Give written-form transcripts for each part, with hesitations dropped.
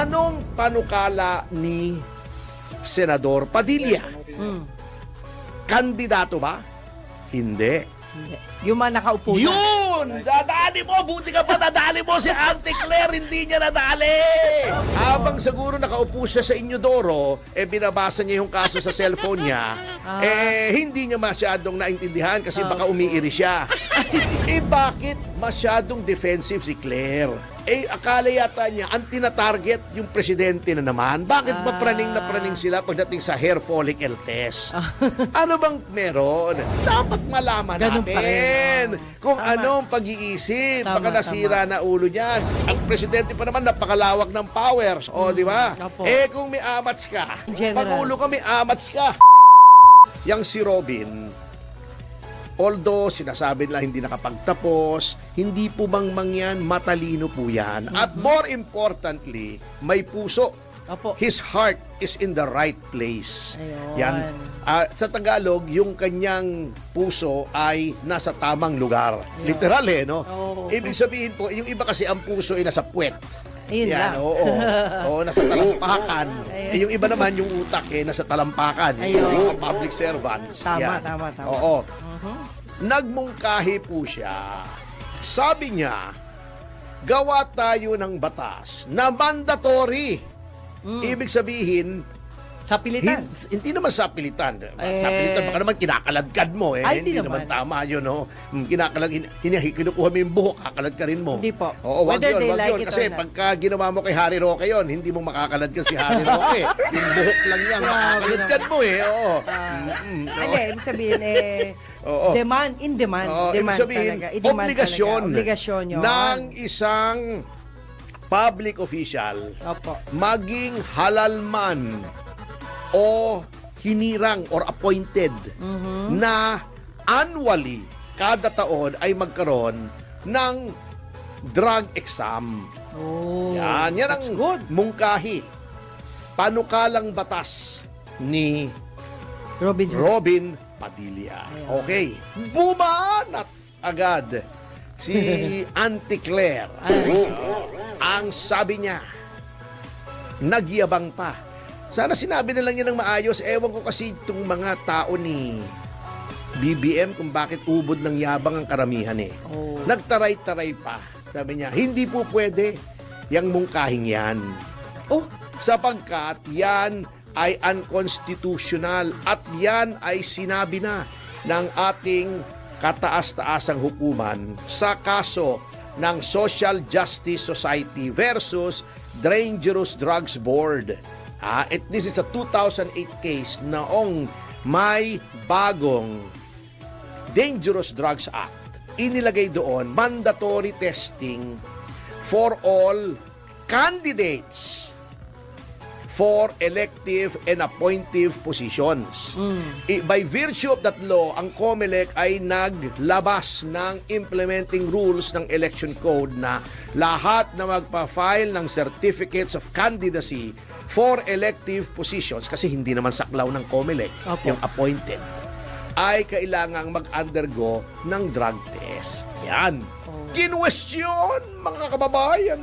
Anong panukala ni Senador Padilla? Kandidato ba? Hindi. Hindi. Yung mga nakaupo na. Yun! Dadali mo! Buti ka pa nadali mo si Auntie Claire, hindi niya nadali! Habang siguro nakaupo siya sa Inyodoro, binabasa niya yung kaso sa cellphone niya, hindi niya masyadong naintindihan kasi baka umiiri siya. Bakit masyadong defensive si Claire? Akala yata niya, ang tina-target yung presidente na naman. Bakit ba praning na praning sila pagdating sa hair follicle test? Ano bang meron? Dapat malaman Ganun pa natin rin. kung Tama. anong pag-iisip. Tama, Baka nasira na ulo niyan. Ang presidente pa naman napakalawak ng powers. O, di ba? Opo. Kung may amats ka, General. Pangulo ka, may amats ka. Yang si Robin, although sinasabi nila hindi nakapagtapos, hindi po mangyan, matalino po yan. At more importantly, may puso. Opo. His heart is in the right place. Ayun. Yan. Sa Tagalog, yung kanyang puso ay nasa tamang lugar. Ayun. Literal no? Oo. Ibig sabihin po, yung iba kasi ang puso ay nasa puwet. Ayun lang. Oo. Oo, nasa talampakan. Ayun. Yung iba naman, yung utak nasa talampakan. Ayun. Yung mga public servants. Tama, Yan. tama. Oo. Nagmungkahi po siya. Sabi niya, gawa tayo ng batas na mandatory. Ibig sabihin, Sa pilitan. hindi naman sa pilitan. Sa pilitan, baka naman kinakaladkad mo. Ay, Hindi di naman naman. tama yun. Kinukuha mo yung buhok, kakalad ka rin mo. Hindi po. Oo, wag Whether yun, they wag like yun. it Kasi or not. pagka ginawa mo kay Harry Roque yun, hindi mo makakalad ka si Harry Roque. Yung buhok lang yan, Grabe makakaladkad mo Oo. Hindi, ibig sabihin, Oo. in demand. Oo, Demand ibig sabihin, talaga. I-demand obligasyon, talaga. Obligasyon yun. ng isang public official Opo. maging halal man o hinirang or appointed na annually, kada taon ay magkaroon ng drug exam. Oh, Yan ang that's good. mungkahi. Panukalang batas ni Robin Hood. Robin Padilla. Ayan. Okay. Bumanat agad si Auntie Claire. Ang sabi niya, nagyabang pa. Sana sinabi na lang yan ng maayos. Ewan ko kasi itong mga tao ni BBM kung bakit ubod ng yabang ang karamihan Oh. Nagtaray-taray pa. Sabi niya, hindi po pwede yang mungkahing yan. Oh, Sapagkat yan ay unconstitutional at yan ay sinabi na ng ating kataas-taasang hukuman sa kaso ng Social Justice Society versus Dangerous Drugs Board. This is a 2008 case noong may bagong Dangerous Drugs Act. Inilagay doon mandatory testing for all candidates for elective and appointive positions. By virtue of that law, ang COMELEC ay naglabas ng implementing rules ng election code na lahat na magpa-file ng certificates of candidacy for elective positions, kasi hindi naman saklaw ng COMELEC Opo. yung appointed, ay kailangang mag-undergo ng drug test. Yan. Kinwestiyon, mga kababayan,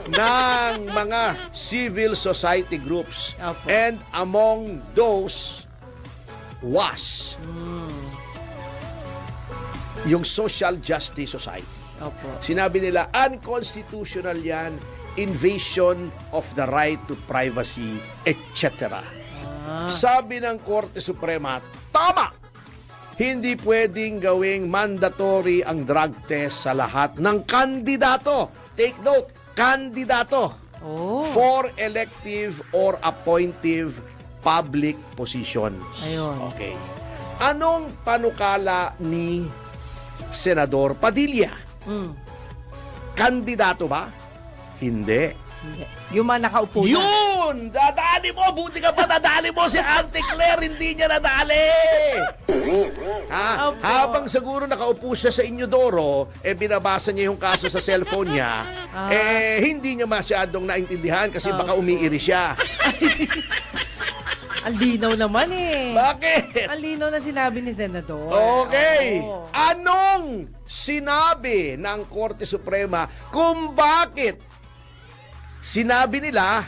ng mga civil society groups. Opo. And among those was yung Social Justice Society. opo. Sinabi nila, unconstitutional yan, invasion of the right to privacy, etc. Sabi ng Korte Suprema, tama! Hindi pwedeng gawing mandatory ang drug test sa lahat ng kandidato. Take note, kandidato Oh. for elective or appointive public positions. Ayun. Okay. Anong panukala ni Senador Padilla? Kandidato ba? Hindi. Hindi. Yung mga nakaupo na. Yun! Dadali mo! Buti ka pa nadali mo si Auntie Claire, hindi niya nadali! Opo. Habang siguro nakaupo siya sa Inyodoro, binabasa niya yung kaso sa cellphone niya, hindi niya masyadong naintindihan kasi baka umiiri siya. Ang linaw naman Bakit? Ang linaw na sinabi ni Senador. Okay. Oo. Anong sinabi ng Korte Suprema kung bakit sinabi nila,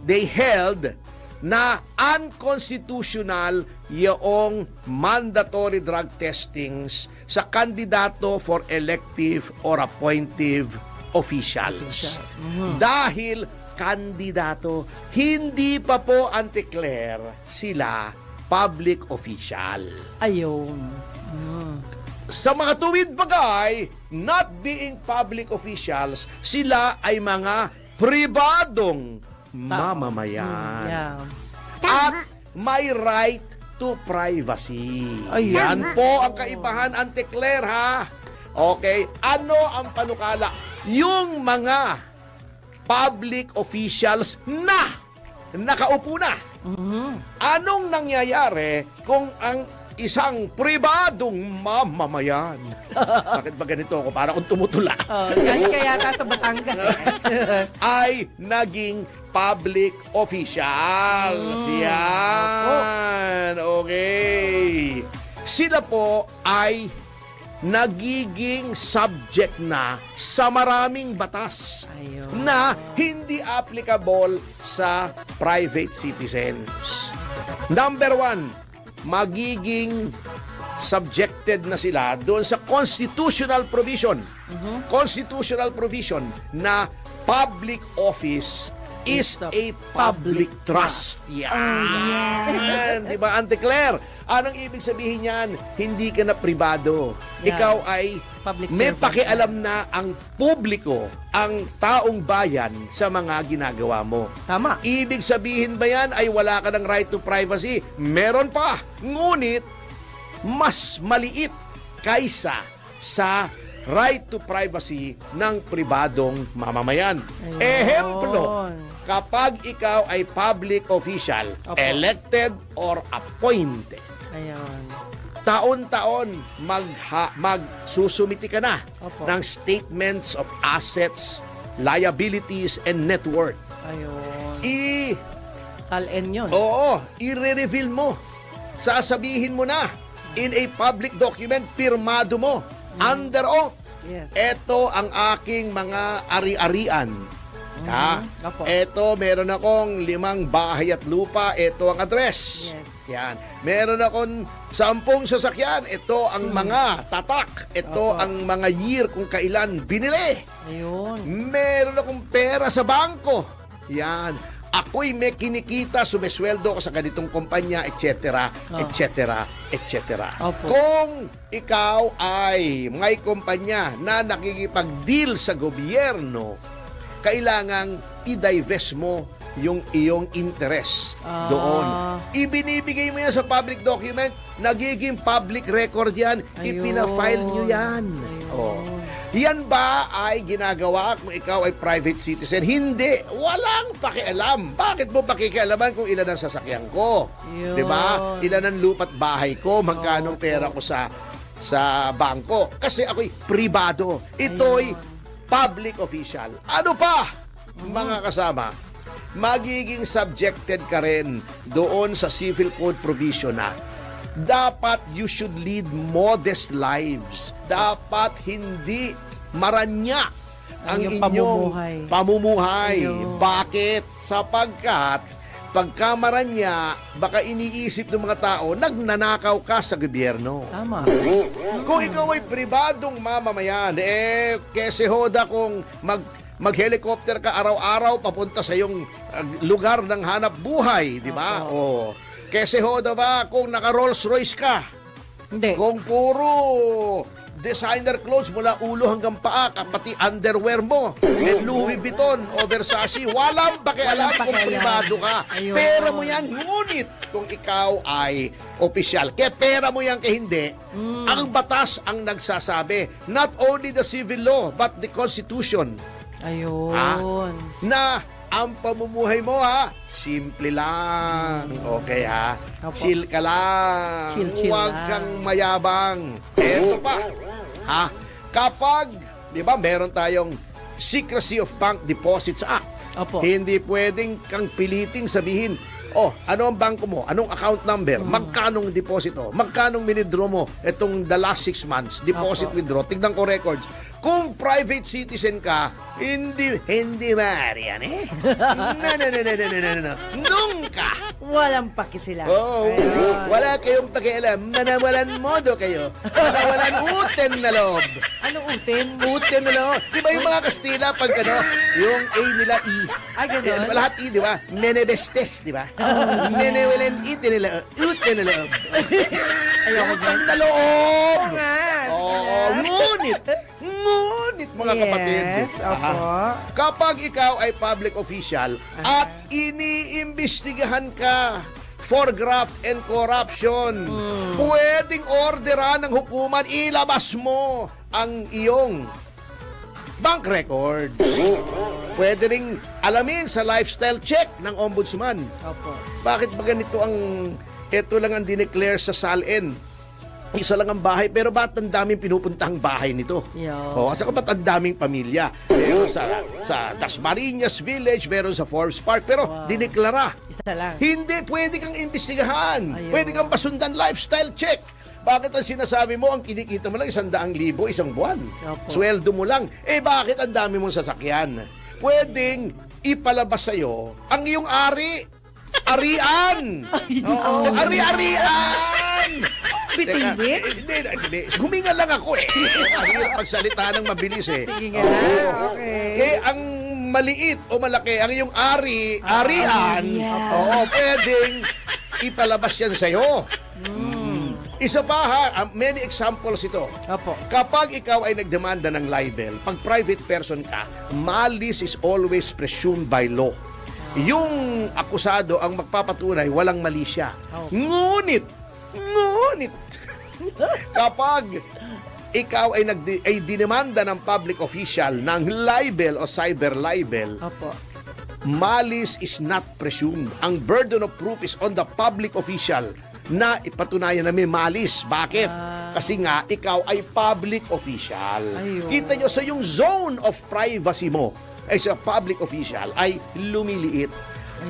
they held na unconstitutional yung mandatory drug testings sa kandidato for elective or appointive officials. Dahil kandidato, hindi pa po undeclare sila public official. Ayun. Sa mga tuwid bagay, not being public officials, sila ay mga pribadong mamamayan. Yeah. At may right to privacy. Ayun. Yan po ang kaibahan, Ante Claire, ha? Okay, ano ang panukala? Yung mga public officials na nakaupo na. Anong nangyayari kung ang isang pribadong mamamayan? Bakit ba ganito ako? Para akong tumutula. Galing kaya yata sa Batangas. Ay naging public official. Yan. Okay. Sila po ay nagiging subject na sa maraming batas Ayun. na hindi applicable sa private citizens. Number 1, magiging subjected na sila doon sa constitutional provision. Constitutional provision na public office is a public trust. Yan. Di ba, Ante Claire? Anong ibig sabihin yan? Hindi ka na pribado. Yeah. Ikaw ay Public may servant. pakialam na ang publiko, ang taong bayan sa mga ginagawa mo. Tama. Ibig sabihin ba yan ay wala ka ng right to privacy? Meron pa. Ngunit, mas maliit kaysa sa right to privacy ng pribadong mamamayan. Ayun. Ehemplo, kapag ikaw ay public official, Opo. elected or appointed, Ayun. taon-taon magsusumiti ka na Opo. ng statements of assets, liabilities, and net worth. Ayun. Sal-en yun. Oo, i-reveal mo. Sasabihin mo na in a public document, pirmado mo, under oath. Yes. Ito ang aking mga ari-arian. Ha? Opo. Ito, meron akong 5 bahay at lupa. Ito ang address. Yes. Yan. Meron akong 10 sasakyan. Ito ang mga tatak. Ito Opo. ang mga year kung kailan binili. Ayun. Meron akong pera sa bangko. Yan. Ako'y may kinikita, sumesweldo ko sa ganitong kumpanya, etc., etc., etc. Opo. Kung ikaw ay may kumpanya na nakikipag-deal sa gobyerno, kailangang i-divest mo yung iyong interest doon. Ibinibigay mo yan sa public document, nagiging public record yan, Ayun. ipina-file nyo yan. Ayun. Oh. Yan ba ay ginagawa kung ikaw ay private citizen? Hindi. Walang pakialam. Bakit mo pakikialaman kung ilan ang sasakyan ko? Yun. Diba? Ilan ang lupa't bahay ko? Magkano pera ko sa bangko? Kasi ako'y pribado. Ito'y public official. Ano pa, mga kasama? Magiging subjected ka rin doon sa civil code provision na dapat you should lead modest lives. Dapat hindi maranya ang Ang iyong inyong pamumuhay. Ayun. Bakit? Sapagkat pagka maranya, baka iniisip ng mga tao, nagnanakaw ka sa gobyerno. Tama. Kung ikaw ay pribadong mamamayan, kese hoda kung mag-helicopter ka araw-araw papunta sa iyong lugar ng hanap buhay, di ba? Oh. Kese hoda ba kung naka Rolls Royce ka? Hindi. Kung puro designer clothes mula ulo hanggang paa, pati underwear mo, and Louis Vuitton o Versace, walang pakialam Walang kung pakialam. pribado ka. Ayun. Pera mo yan, ngunit kung ikaw ay opisyal, kaya pera mo yan kaya hindi, ang batas ang nagsasabi, not only the civil law, but the Constitution, Ayun. na ang pamumuhay mo ha, simple lang. Okay ha? Opo. Chill ka lang. Chill Huwag lang. kang mayabang. Eto pa. Ha? Kapag, di ba, meron tayong Secrecy of Bank Deposits Act. Opo. Hindi pwedeng kang piliting sabihin, Oh, ano ang bangko mo? Anong account number? Magkanong deposito? Magkanong withdraw mo? Itong the last 6 months, deposit, Opo. withdraw. Tignan ko records. Kung private citizen ka, hindi maaari yan eh. No. Nunca. Walang paki sila. Oh, Ayun. wala kayong pakialam. Manawalan modo kayo. Manawalan uten na loob. Ano utin? Uten na loob. Di ba yung mga Kastila, pag ano, yung A nila E. Ay, ganun? Lahat E, di ba? Menebestes, di ba? Menewelen ite nila, uten na loob. Ayoko dyan. Uten na loob. Oo nga. Oo, ngunit mga kapatid. Yes, opo. Kapag ikaw ay public official at iniimbestigahan ka for graft and corruption, pwedeng orderan ng hukuman, ilabas mo ang iyong bank records. Pwede ring alamin sa lifestyle check ng ombudsman. Opo. Bakit ba ganito ito lang ang dineclare sa SALN? Isa lang ang bahay, pero ba't ang daming pinupuntahang bahay nito? Yo. O, at saka ba't ang daming pamilya? Meron sa Dasmariñas Village, meron sa Forbes Park, pero dineklara. Isa lang. Hindi, pwede kang imbestigahan. Ayun. Pwede kang pasundan lifestyle check. Bakit ang sinasabi mo, ang kinikita mo lang 100,000 isang buwan? Opo. Sweldo mo lang. Eh bakit ang dami mong sasakyan? Pwedeng ipalabas sa'yo ang iyong arian. Oo, ari-arian. Bitinggit? Hindi. Huminga lang ako eh. Ang hirap magsalita ng mabilis eh. Sige nga. Okay. Kaya ang maliit o malaki, ang iyong arian, arian. oo, pwedeng ipalabas yan sa'yo. Isa pa ha, many examples ito. Opo. Kapag ikaw ay nagdemanda ng libel, pag private person ka, malice is always presumed by law. Yung akusado ang magpapatunay, walang mali siya. Oh. Ngunit, kapag ikaw ay dinemanda ng public official ng libel o cyber libel, Opo. malice is not presumed. Ang burden of proof is on the public official na ipatunayan na may malis. Bakit? Kasi nga, ikaw ay public official. Ayun. Kita nyo, so yung zone of privacy mo ay sa public official ay lumiliit.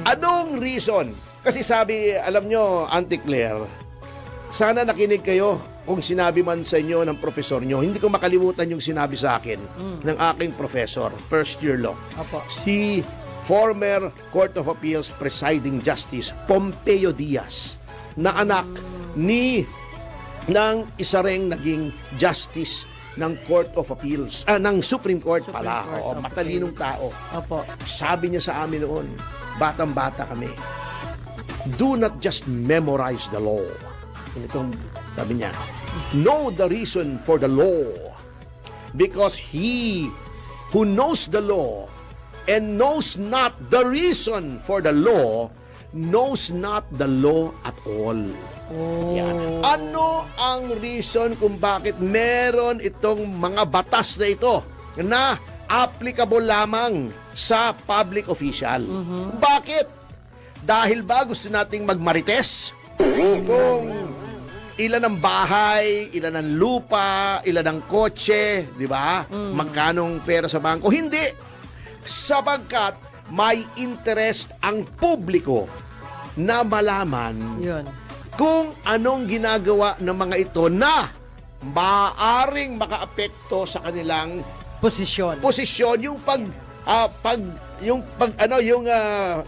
Anong reason? Kasi sabi, alam nyo, Auntie Claire, sana nakinig kayo kung sinabi man sa inyo ng profesor nyo. Hindi ko makalimutan yung sinabi sa akin ng aking professor, first year law. Opo. Si former Court of Appeals Presiding Justice Pompeo Diaz, na anak ng isa ring naging justice ng Court of Appeals, ng Supreme Court pala. Court, Oo, okay. matalinong tao. Opo. Sabi niya sa amin noon, batang-bata kami, do not just memorize the law. Itong sabi niya, know the reason for the law, because he who knows the law and knows not the reason for the law knows not the law at all. Oh. Yan. Ano ang reason kung bakit meron itong mga batas na ito na applicable lamang sa public official? Bakit? Dahil ba gusto nating magmarites? Kung ilan ang bahay, ilan ang lupa, ilan ang kotse, di ba? Magkanong pera sa bangko? Hindi. Sapagkat may interest ang publiko na malaman Yun. kung anong ginagawa ng mga ito na maaaring makaapekto sa kanilang Posisyon. posisyon, yung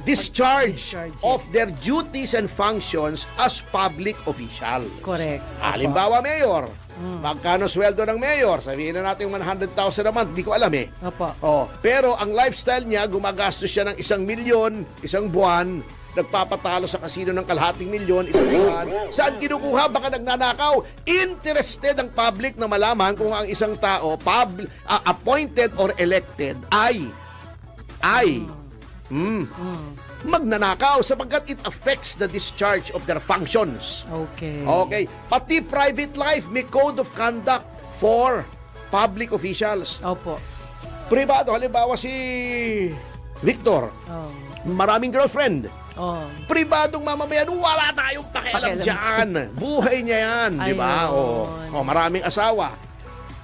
discharge Discharge, yes. of their duties and functions as public official. Correct. Halimbawa, mayor. Magkano sweldo ng mayor? Sabihin na natin 100,000 a month. Di ko alam eh. Opo. Oh, pero ang lifestyle niya, gumagastos siya ng 1 milyon, isang buwan, nagpapatalo sa kasino ng 1,500,000 isang buwan. Saan kinukuha? Baka nagnanakaw. Interested ang public na malaman kung ang isang tao, appointed or elected, ay magnanakaw sapagkat it affects the discharge of their functions. Okay. Okay. Pati private life, may code of conduct for public officials. Opo. Privado, halimbawa si Victor, Oh. maraming girlfriend. Oh. Pribadong mamamayan, wala tayong pakialam dyan. Buhay niya yan, di ba? Ayun. O maraming asawa.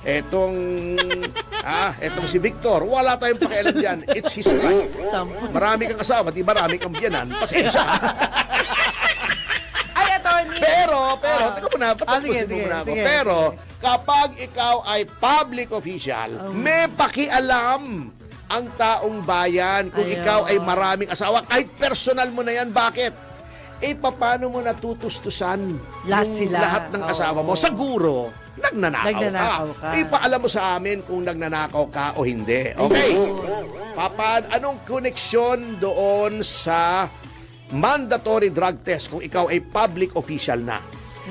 Etong Etong si Victor, wala tayong pakialam dyan. It's his life. Sampo. Marami kang asawa, di marami kang biyanan. Pasensya. Ay, attorney. Pero, Ah. teka muna, patapusin mo muna ako. Pero, kapag ikaw ay public official, may pakialam ang taong bayan kung Ayaw. ikaw ay maraming asawa. Kahit personal mo na yan, bakit? Paano mo natutustusan Lahat yung sila. lahat ng asawa mo? Oo. Siguro, nagnanakaw ka. Ipaalam mo sa amin kung nagnanakaw ka o hindi. Okay? Anong koneksyon doon sa mandatory drug test kung ikaw ay public official na?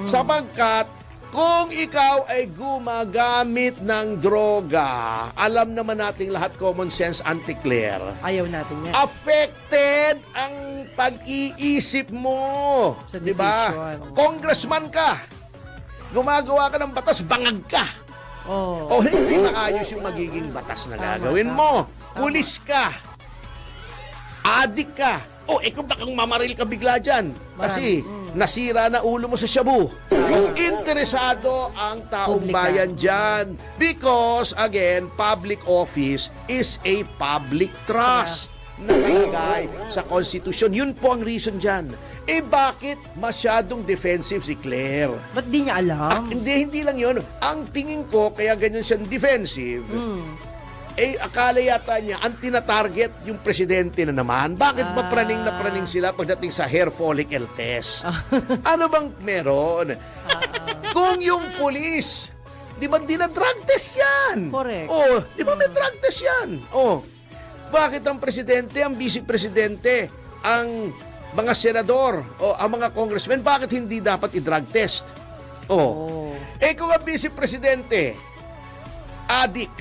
Sapagkat kung ikaw ay gumagamit ng droga, alam naman nating lahat, common sense, Anti-Claire, Ayaw natin yan. affected ang pag-iisip mo. Sa Di ba? decision. Congressman ka. Gumagawa ka ng batas, bangag ka. Oh. O hindi maayos yung magiging batas na Tama, gagawin tama. mo. Pulis ka. Adik ka. Kung bakang mamaril ka bigla dyan. Kasi nasira na ulo mo sa shabu. Kung interesado ang taong Publika. bayan dyan. Because, again, public office is a public trust. Nakalagay sa konstitusyon. Yun po ang reason dyan. Bakit masyadong defensive si Claire? Ba't di niya alam? Hindi lang yun. Ang tingin ko, kaya ganyan siyang defensive, akala yata niya, ang tinatarget yung presidente na naman. Bakit ba praning na praning sila pagdating sa hair follicle test? Ano bang meron? Kung yung pulis, di ba di na drug test yan? Correct. Di ba may drug test yan? Bakit ang presidente, ang vice-presidente, ang mga senador o ang mga congressmen, bakit hindi dapat i-drug test? Kung ang vice-presidente, adik,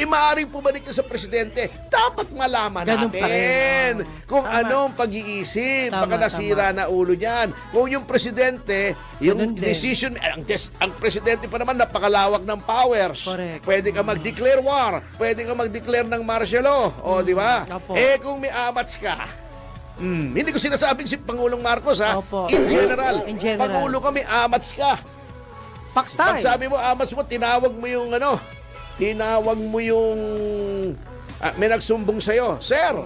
maaaring pumalik ka sa presidente, dapat malaman Ganun pa natin rin. kung Tama. anong pag-iisip. Tama, Baka nasira na ulo niyan. Kung yung presidente, yung Ganun din. decision, ang presidente pa naman napakalawak ng powers. Correct. Pwede ka mag-declare war, pwede ka mag-declare ng martial law, di ba? Opo. Kung may amats ka, hindi ko sinasabing si Pangulong Marcos, ha? Opo. In general. In general. Pangulo ka, may amats ka. Pag Paktay. sabi mo, amats mo, tinawag mo yung may nagsumbong sa'yo, Sir,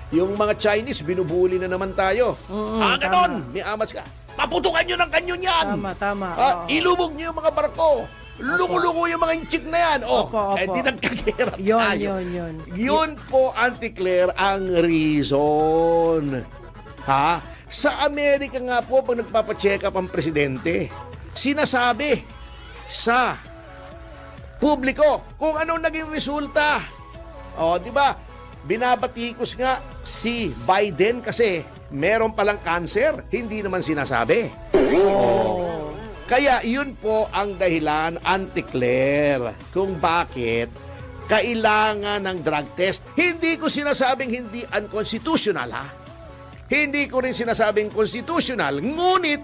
yung mga Chinese, binubuli na naman tayo. Ganon, may amats ka. Paputukan nyo ng kanyon yan. Tama. Ilubog nyo yung mga barko. Luko-luko yung mga inchik na yan. Opo. Di nagkakirap Yun, tayo. yun. Yun po, Anti-Claire, ang reason. Sa Amerika nga po, pag nagpapacheck up ang presidente, sinasabi sa publiko kung anong naging resulta. Di ba? Binabatikos nga si Biden kasi meron palang cancer, hindi naman sinasabi. Kaya yun po ang dahilan, Anti-Claire, kung bakit kailangan ng drug test. Hindi ko sinasabing hindi unconstitutional, ha? Hindi ko rin sinasabing constitutional. Ngunit,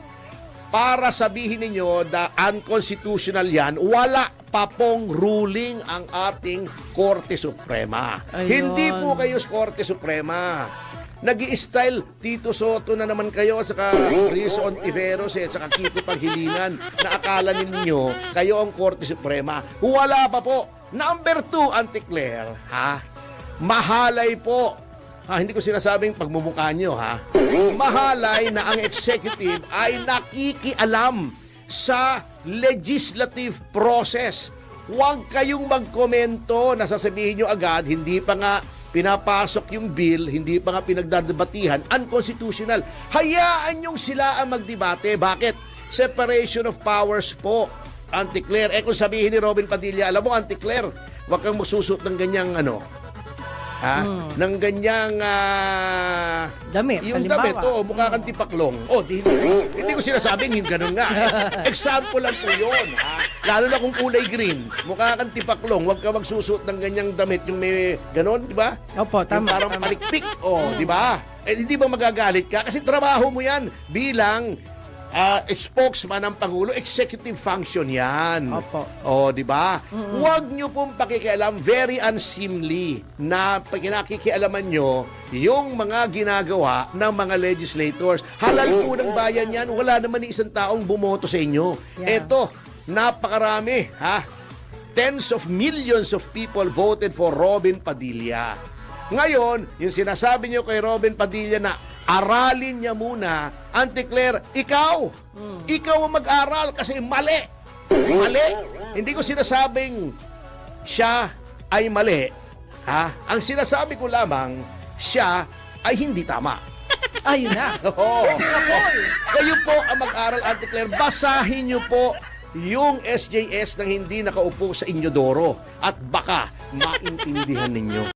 para sabihin ninyo na unconstitutional yan, wala pa pong ruling ang ating Korte Suprema. Ayun. Hindi po kayo sa Korte Suprema. Nag-i-style Tito Soto na naman kayo at saka Rizzo Ontiveros at saka Kiko Pangilinan na akala ninyo kayo ang Korte Suprema. Wala pa po. Number 2, Anti-Claire, mahalay po. Hindi ko sinasabing pagmumukha nyo, Mahalay na ang executive ay nakikialam sa legislative process. Huwag kayong magkomento na sasabihin nyo agad, hindi pa nga pinapasok yung bill, hindi pa nga pinagdadebatihan, unconstitutional. Hayaan yung sila ang magdebate. Bakit? Separation of powers po, Anti-Claire. Kung sabihin ni Robin Padilla, alam mo, Anti-Claire, huwag kang masusot ng ganyang ng ganyang Damit, yung halimbawa. damit, mukha kang tipaklong. Hindi ko sinasabing yung ganun nga. Example lang po yun. Lalo na kung kulay green, mukha kang tipaklong, huwag ka magsusuot ng ganyang damit, yung may ganun, di ba? Opo, Yung tama. parang palikpik, di ba? Hindi ba magagalit ka? Kasi trabaho mo yan bilang spokesman ng Pangulo, executive function yan. Opo. Di ba? Huwag nyo pong pakikialam, very unseemly na pagkinakikialaman nyo yung mga ginagawa ng mga legislators. Halal po ng bayan yan, wala naman ni isang taong bumoto sa inyo. Yeah. Eto, napakarami, tens of millions of people voted for Robin Padilla. Ngayon, yung sinasabi niyo kay Robin Padilla na aralin niya muna, Auntie Claire, ikaw ang mag-aral kasi mali. Mali. Hindi ko sinasabing siya ay mali. Ha? Ang sinasabi ko lamang, siya ay hindi tama. Ayun na. Oo. Kayo po ang mag-aral, Auntie Claire. Basahin niyo po yung SJS nang hindi nakaupo sa Inyodoro at baka maintindihan ninyo.